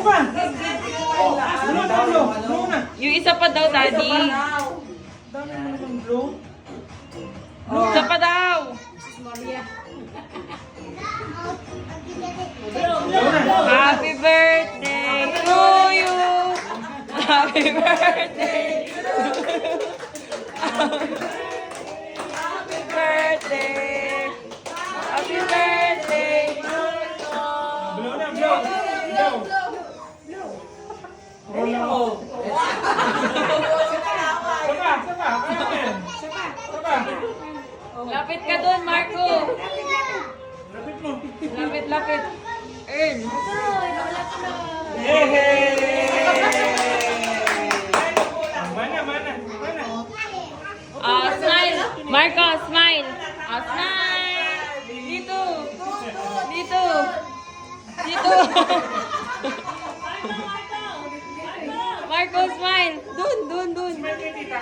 pa. Blue na. Yung isa pa daw, Daddy. Dami mo naman blue. Isa pa daw. Happy birthday to you. Happy birthday. Happy birthday. Happy birthday. Blue na, blue. Sapa. Lapit ka doon, Marco. Lapit mo. Lapit. Earn. Yehey! Mana. Smile. Marco, smile. Smile. Dito. Marco, smile. Dun. Smile kay tita.